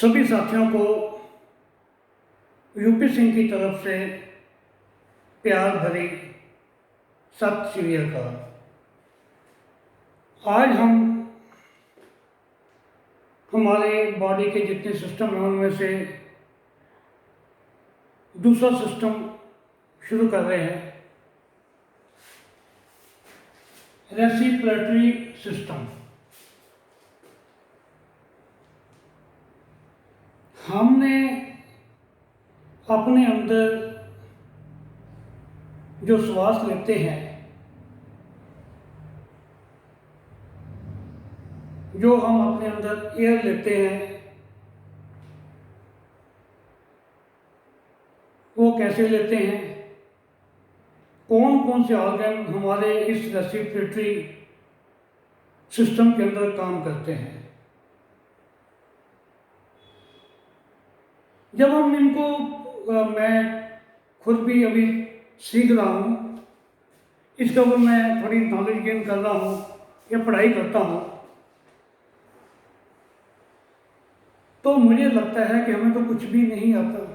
सभी साथियों को यूपी सिंह की तरफ से प्यार भरी सत श्री अकाल। आज हम हमारे बॉडी के जितने सिस्टम हैं उनमें से दूसरा सिस्टम शुरू कर रहे हैं, रेस्पिरेटरी सिस्टम। हमने अपने अंदर जो श्वास लेते हैं, जो हम अपने अंदर एयर लेते हैं, वो कैसे लेते हैं, कौन कौन से ऑर्गन हमारे इस रेस्पिरेटरी सिस्टम के अंदर काम करते हैं। जब हम इनको मैं खुद भी अभी सीख रहा हूँ, इसके ऊपर मैं थोड़ी नॉलेज गेन कर रहा हूँ या पढ़ाई करता हूँ, तो मुझे लगता है कि हमें तो कुछ भी नहीं आता।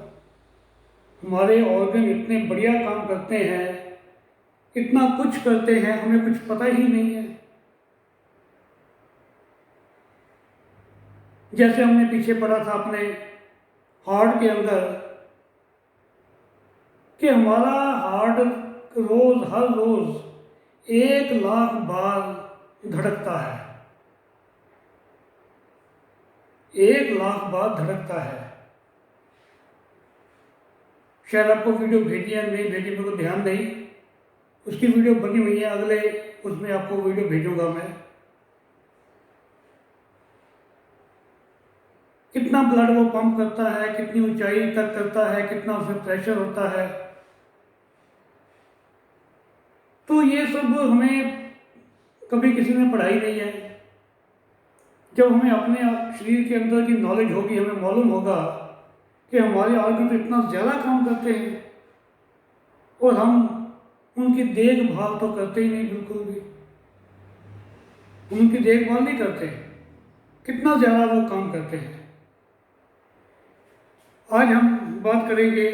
हमारे ऑर्गन इतने बढ़िया काम करते हैं, इतना कुछ करते हैं, हमें कुछ पता ही नहीं है। जैसे हमने पीछे पढ़ा था अपने हार्ट के अंदर कि हमारा हार्ट हर रोज 1,00,000 बार धड़कता है। 1,00,000 बार धड़कता है। शायद आपको वीडियो भेजी है, नहीं भेजी मेरे को ध्यान नहीं, उसकी वीडियो बनी हुई है, अगले उसमें आपको वीडियो भेजूंगा मैं। कितना ब्लड वो पंप करता है, कितनी ऊंचाई तक करता है, कितना उसमें प्रेशर होता है। तो ये सब हमें कभी किसी ने पढ़ाई नहीं है। जब हमें अपने शरीर के अंदर की नॉलेज होगी, हमें मालूम होगा कि हमारे ऑर्गन तो इतना ज़्यादा काम करते हैं और हम उनकी देखभाल तो करते ही नहीं, बिल्कुल भी उनकी देखभाल नहीं करते। कितना ज़्यादा वो काम करते हैं। आज हम बात करेंगे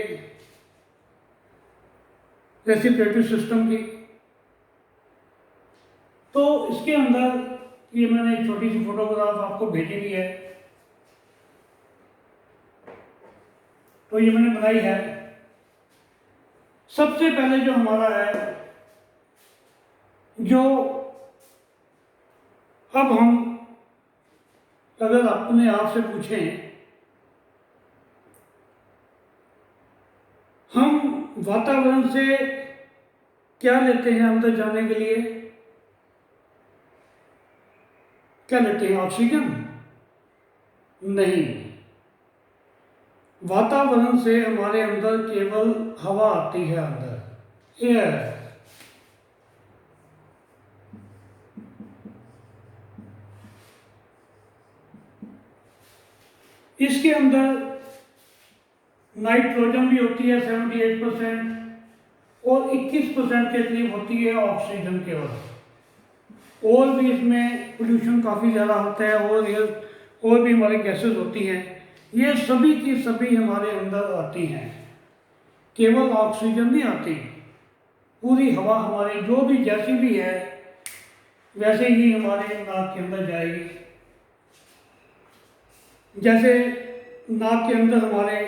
रेस्पिरेटरी सिस्टम की। तो इसके अंदर ये मैंने एक छोटी सी फोटोग्राफ आपको भेजी हुई है, तो ये मैंने बनाई है। सबसे पहले जो हमारा है, जो अब हम अगर अपने आप से पूछें, हम वातावरण से क्या लेते हैं अंदर जाने के लिए? क्या लेते हैं? ऑक्सीजन? नहीं, वातावरण से हमारे अंदर केवल हवा आती है, अंदर एयर। इसके अंदर नाइट्रोजन भी होती है 78% और 21% के करीब होती है ऑक्सीजन केवल। और भी इसमें पोल्यूशन काफ़ी ज़्यादा होता है और भी हमारी गैसेस होती हैं। ये सभी की सभी हमारे अंदर आती हैं, केवल ऑक्सीजन नहीं आती। पूरी हवा हमारी जो भी जैसी भी है वैसे ही हमारे नाक के अंदर जाएगी। जैसे नाक के अंदर हमारे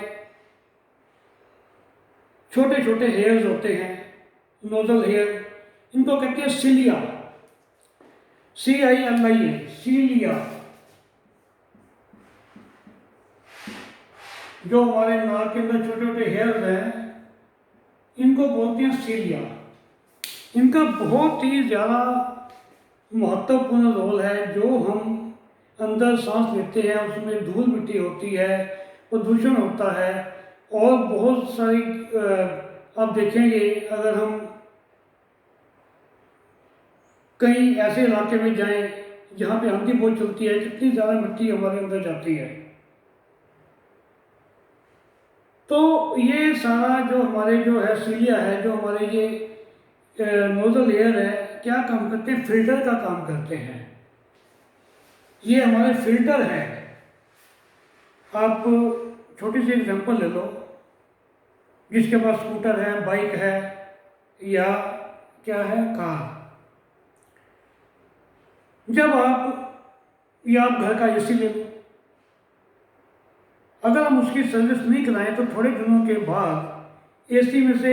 छोटे छोटे हेयर्स होते हैं, नोजल हेयर, इनको कहते हैं सिलिया, CILIA, सीलिया। जो हमारे नाक के अंदर छोटे छोटे हेयर्स हैं, इनको बोलते हैं सीलिया। इनका बहुत ही ज़्यादा महत्वपूर्ण रोल है। जो हम अंदर सांस लेते हैं उसमें धूल मिट्टी होती है, प्रदूषण होता है और बहुत सारी आप देखेंगे अगर हम कहीं ऐसे इलाके में जाएं जहाँ पे आंधी बहुत चलती है, कितनी ज़्यादा मिट्टी हमारे अंदर जाती है। तो ये सारा जो हमारे जो है सीलिया है, जो हमारे ये नोजल एयर है, क्या काम करते हैं? फिल्टर का काम करते हैं। ये हमारे फिल्टर हैं। आप छोटी सी एग्जांपल ले लो, जिसके पास स्कूटर है, बाइक है या क्या है, कार। जब आप घर का एसी ले लो, अगर हम उसकी सर्विस नहीं कराएं तो थोड़े दिनों के बाद एसी में से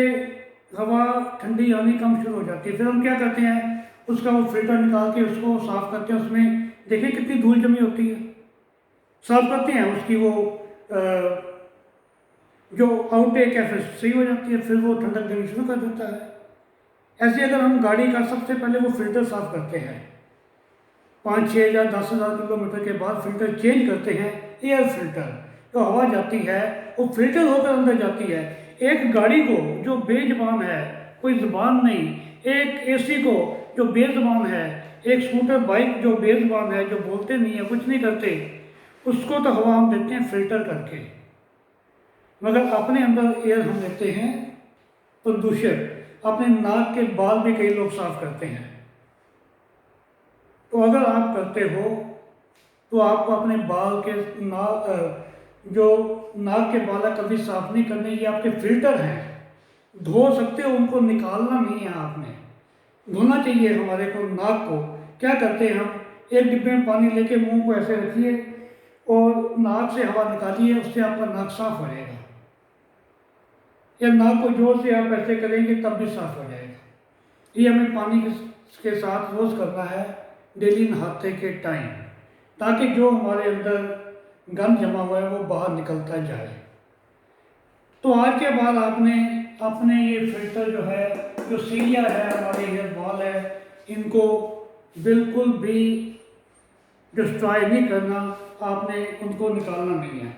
हवा ठंडी आनी कम शुरू हो जाती है। फिर हम क्या करते हैं, उसका वो फिल्टर निकाल के उसको साफ करते हैं। उसमें देखिए कितनी धूल जमी होती है, साफ करते हैं, उसकी वो जो आउटेक है फिर सही हो जाती है, फिर वो ठंडक देनी शुरू कर देता है। ऐसे अगर हम गाड़ी का सबसे पहले वो फिल्टर साफ करते हैं, 5-6 या 10,000 किलोमीटर के बाद फिल्टर चेंज करते हैं, एयर फिल्टर, तो हवा जाती है वो फिल्टर होकर अंदर जाती है। एक गाड़ी को जो बेजुबान है, कोई जुबान नहीं, एक एसी को जो बेजुबान है, एक स्कूटर बाइक जो बेजुबान है, जो बोलते नहीं है, कुछ नहीं करते, उसको तो हवा हम देते हैं फिल्टर करके, मगर अपने अंदर एयर हम लेते हैं प्रदूषित। अपने नाक के बाल भी कई लोग साफ करते हैं। तो अगर आप करते हो तो आपको अपने बाल के जो नाक के बाल है कभी साफ नहीं करने, ये आपके फिल्टर हैं, धो सकते हो, उनको निकालना नहीं है आपने, धोना चाहिए हमारे को नाक को। क्या करते हैं हम, एक डिब्बे में पानी लेके मुंह को ऐसे रखिए और नाक से हवा निकालिए, उससे आपका नाक साफ हो जाएगा। या नाक को जोर से आप ऐसे करेंगे तब भी साफ हो जाएगा। ये हमें पानी के साथ रोज़ करना है, डेली नहाते के टाइम, ताकि जो हमारे अंदर गंद जमा हुआ है वो बाहर निकलता जाए। तो आज के बाद आपने अपने ये फिल्टर जो है, जो सीलिया है, हमारे हेयर बाल है, इनको बिल्कुल भी डिस्ट्रॉय नहीं करना, आपने उनको निकालना नहीं है।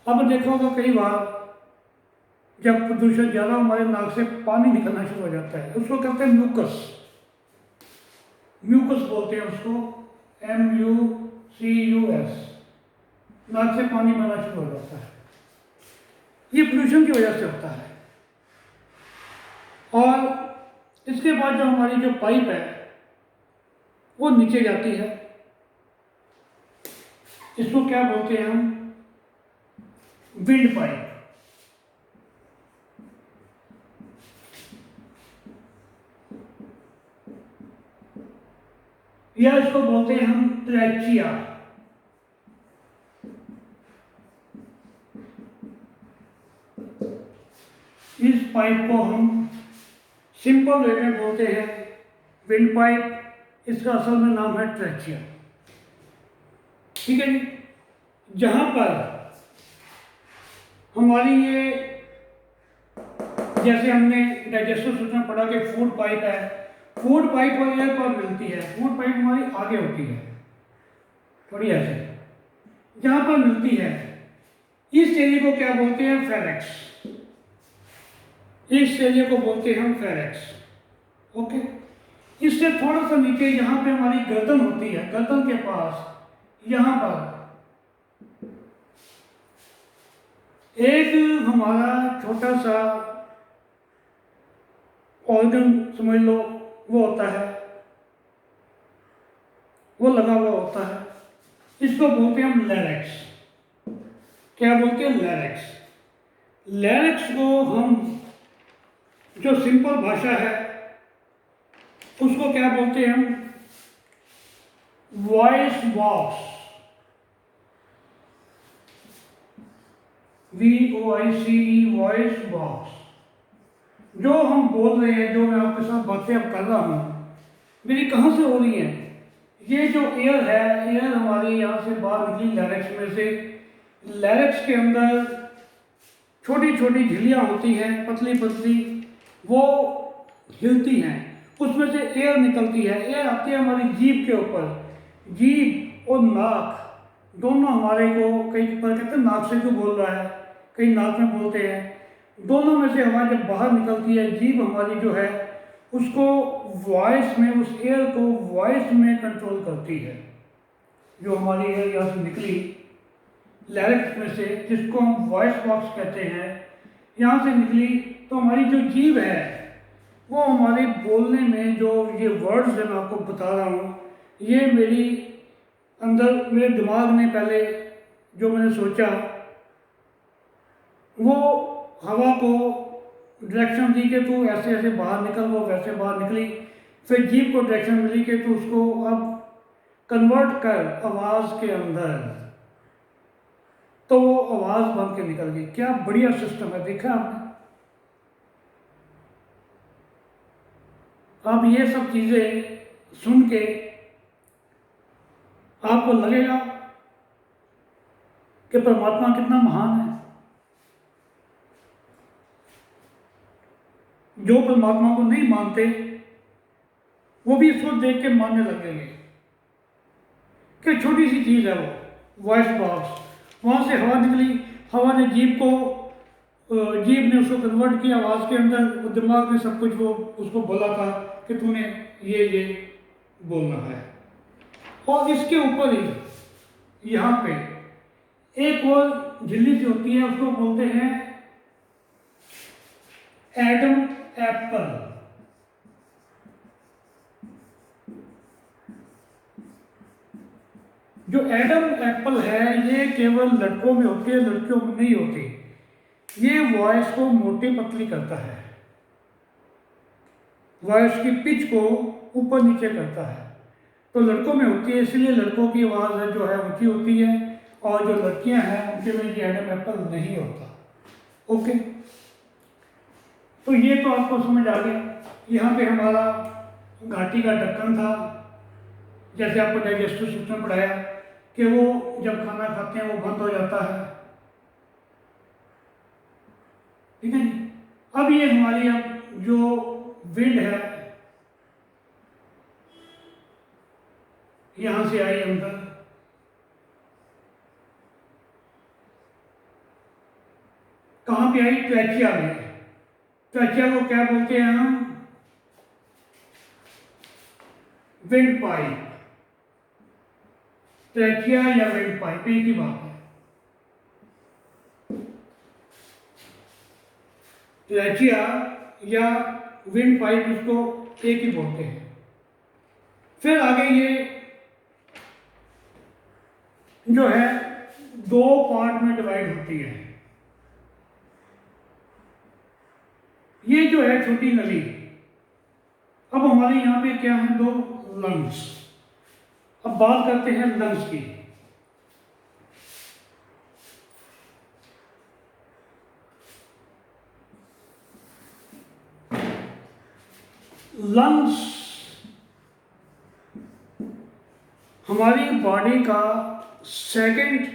अब देखो तो कई बार जब प्रदूषण ज़्यादा हमारे नाक से पानी निकलना शुरू हो जाता है, उसको कहते हैं म्यूकस, म्यूकस बोलते हैं उसको, MUCUS, नाक से पानी बहना शुरू हो जाता है। ये पोल्यूशन की वजह से होता है। और इसके बाद जो हमारी जो पाइप है वो नीचे जाती है, इसको क्या बोलते हैं हम, विंड पाइप। या इसको बोलते हैं हम ट्रैचिया। इस पाइप को हम सिंपल वे में बोलते हैं विंड पाइप, इसका असल में नाम है ट्रैचिया। ठीक है जी। जहाँ पर हमारी ये, जैसे हमने डाइजेस्टिव सिस्टम पढ़ा कि फूड पाइप है, फूड पाइप और एयर पाइप मिलती है। फूड पाइप हमारी आगे होती है थोड़ी ऐसे, जहाँ पर मिलती है, इस एरिया को क्या बोलते हैं, फेरेक्स। इस एरिया को बोलते हैं हम फेरेक्स। ओके, इससे थोड़ा सा नीचे यहाँ पे हमारी गर्दन होती है, गर्दन के पास यहाँ पर एक हमारा छोटा सा ऑर्गन समझ लो वो होता है, वो लगा हुआ होता है, इसको बोलते हैं हम लैरिक्स। क्या बोलते हैं, लैरिक्स। लैरिक्स को हम, जो सिंपल भाषा है उसको क्या बोलते हैं हम, voice box, VOICE, voice box. जो हम बोल रहे हैं, जो मैं आपके साथ बातें अब कर रहा हूँ, मेरी कहाँ से हो रही है, ये जो एयर है, एयर हमारी यहाँ से बाहर निकली लैरिक्स में से। लैरिक्स के अंदर छोटी छोटी झिल्लियाँ होती हैं, पतली पतली, वो हिलती हैं, उसमें से एयर निकलती है। एयर आती है हमारी जीभ के ऊपर। जीभ और नाक दोनों हमारे को, कई बार कहते हैं नाक से क्यों बोल रहा है, कई नाक में बोलते हैं। दोनों में से हवा जब बाहर निकलती है, जीभ हमारी जो है उसको वॉइस में, उस एयर को वॉइस में कंट्रोल करती है। जो हमारी एयर यहाँ से निकली लैरिक्स में से, जिसको हम वॉइस बॉक्स कहते हैं, यहाँ से निकली, तो हमारी जो जीभ है वो हमारे बोलने में, जो ये वर्ड्स है मैं आपको बता रहा हूँ, ये मेरी अंदर, मेरे दिमाग ने पहले जो मैंने सोचा वो हवा को डायरेक्शन दी कि तू ऐसे ऐसे बाहर निकल, वो वैसे बाहर निकली। फिर जीप को डायरेक्शन मिली कि तू उसको अब कन्वर्ट कर आवाज़ के अंदर, तो वो आवाज़ बन के निकल गई। क्या बढ़िया सिस्टम है, देखा आपने। अब ये सब चीज़ें सुन के आपको लगेगा कि परमात्मा कितना महान है। जो परमात्मा को नहीं मानते वो भी इसको देख के मानने लगेंगे कि छोटी सी चीज़ है वो वॉइस बॉक्स, वहाँ से हवा निकली, हवा ने जीप ने उसको कन्वर्ट किया आवाज़ के अंदर, वो दिमाग में सब कुछ वो उसको बोला था कि तूने ये बोलना है। और इसके ऊपर ही यहाँ पे एक और झिल्ली सी होती है, उसको बोलते हैं एडम एप्पल। जो एडम एप्पल है ये केवल लड़कों में होती है, लड़कियों में नहीं होती। ये वॉइस को मोटी पतली करता है, वॉइस की पिच को ऊपर नीचे करता है। तो लड़कों में होती है, इसलिए लड़कों की आवाज़ जो है ऊंची होती है, और जो लड़कियां हैं उनके में ये एडम एप्पल नहीं होता। ओके, तो ये तो आपको समझ आ गया। यहाँ पे हमारा घाटी का ढक्कन था, जैसे आपको डाइजेस्टिव सिस्टम पढ़ाया कि वो जब खाना खाते हैं वो बंद हो जाता है। ठीक है जी। अब ये हमारी अब जो विंड है यहां से आई अंदर, कहां पे आई? ट्रैकिया में। ट्रैकिया को क्या बोलते हैं हम? Wind pipe. ट्रैकिया या विंड पाइप एक ही बात है। ट्रैकिया या विंड पाइप इसको एक ही बोलते हैं। फिर आगे ये जो है दो पार्ट में डिवाइड होती है। ये जो है छोटी नली, अब हमारे यहां पे क्या है? दो लंग्स। अब बात करते हैं लंग्स की। लंग्स हमारी बॉडी का सेकंड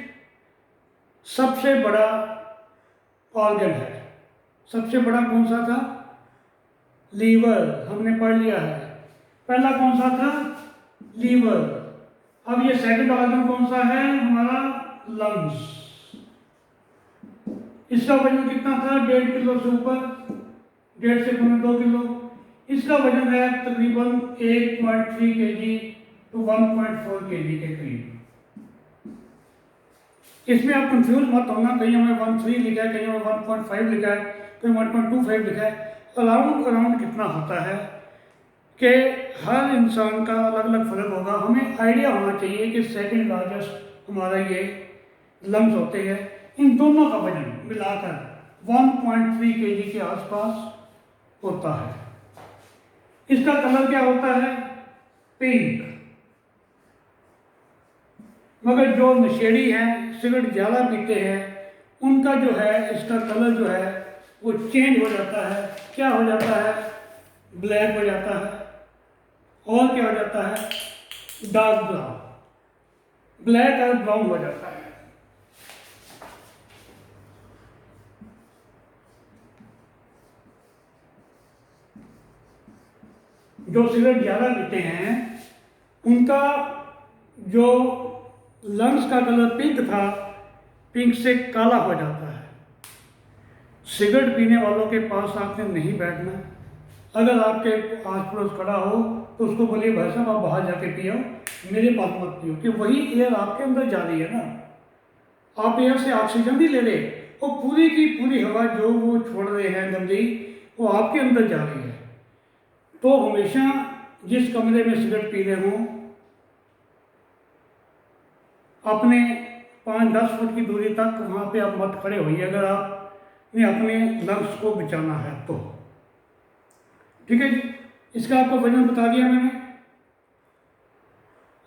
सबसे बड़ा ऑर्गन है। सबसे बड़ा कौन सा था? लीवर, हमने पढ़ लिया है। पहला कौन सा था? लीवर। अब ये सेकंड ऑर्गन कौन सा है? हमारा लंग्स। इसका वजन कितना था? 1.5 किलो से ऊपर, 1.5 से 2 किलो। इसका वजन है तकरीबन 1.3 kg to 1.4 kg के करीब। इसमें आप कंफ्यूज मत होना, कहीं हमें 1.3 लिखा है, कहीं हमें 1.5 लिखा है, कहीं 1.25 लिखा है। अराउंड कितना होता है कि हर इंसान का अलग अलग फर्क होगा। हमें आइडिया होना चाहिए कि सेकंड लार्जेस्ट हमारा ये लंग्स होते हैं। इन दोनों का वजन मिलाकर 1.3 kg के आसपास होता है। इसका कलर क्या होता है? पिंक। मगर जो नशेड़ी हैं, सिगरेट ज़्यादा पीते हैं, उनका जो है इसका कलर जो है वो चेंज हो जाता है। क्या हो जाता है? ब्लैक हो जाता है। और क्या हो जाता है? Dark brown. ब्लैक और ब्राउन हो जाता है। जो सिगरेट ज़्यादा पीते हैं उनका जो लंग्स का कलर पिंक था, पिंक से काला हो जाता है। सिगरेट पीने वालों के पास आपने नहीं बैठना। अगर आपके आस पड़ोस खड़ा हो तो उसको बोलिए भाई साहब आप बाहर जाके पियो, मेरे पास मत पियो, कि वही एयर आपके अंदर जा रही है ना। आप एयर से ऑक्सीजन नहीं ले रहे, वो पूरी की पूरी हवा जो वो छोड़ रहे हैं गंदी, वो आपके अंदर जा रही है। तो हमेशा जिस कमरे में सिगरेट पी रहे हों, अपने 5-10 फुट की दूरी तक वहाँ पे आप मत खड़े होइए अगर आपने अपने लंग्स को बचाना है तो। ठीक है जी, इसका आपको वजन बता दिया मैंने।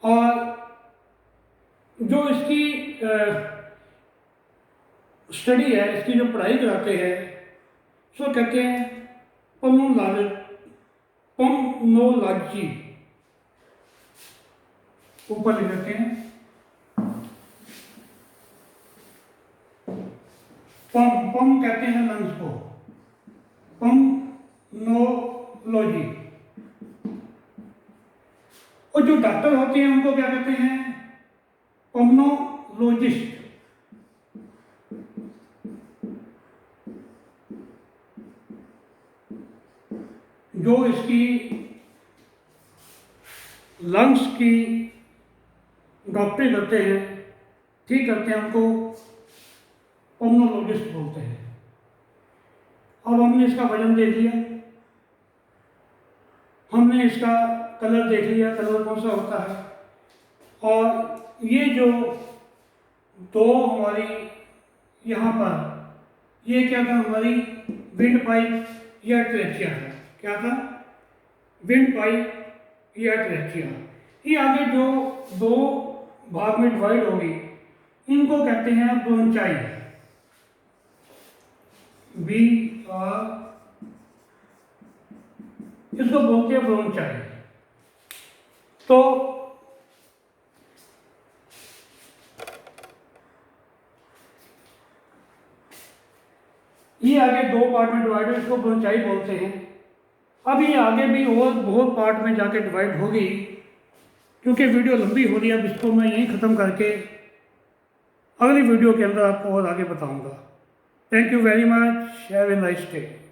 और जो इसकी स्टडी है, इसकी जो पढ़ाई कराते हैं उसको कहते हैं पल्मोनोलॉजी, ऊपर लिख देते हैं पम कहते हैं लंग्स को, पल्मोनोलॉजी। और जो डॉक्टर होते हैं उनको क्या कहते हैं? पल्मोनोलॉजिस्ट। जो इसकी लंग्स की डॉक्टरी करते हैं, ठीक करते हैं, उनको पल्मोनोलॉजिस्ट बोलते हैं। अब हमने इसका वजन देख लिया, हमने इसका कलर देख लिया, कलर कौन सा होता है। और ये जो दो हमारी यहाँ पर ये क्या था, हमारी विंड पाइप या ट्रेचिया है। क्या था? विंड पाइप या ट्रेचिया। ये आगे जो दो भाग में डिवाइड होगी इनको कहते हैं ब्रोंचाई। इसको बोलते हैं ब्रोंचाई। तो ये आगे दो पार्ट में डिवाइड है, इसको ब्रोंचाई बोलते हैं। अब ये आगे भी और बहुत पार्ट में जाके डिवाइड होगी, क्योंकि वीडियो लंबी हो रही है। अब इसको मैं यहीं ख़त्म करके अगली वीडियो के अंदर आपको और आगे बताऊंगा। Thank you very much, have a nice day.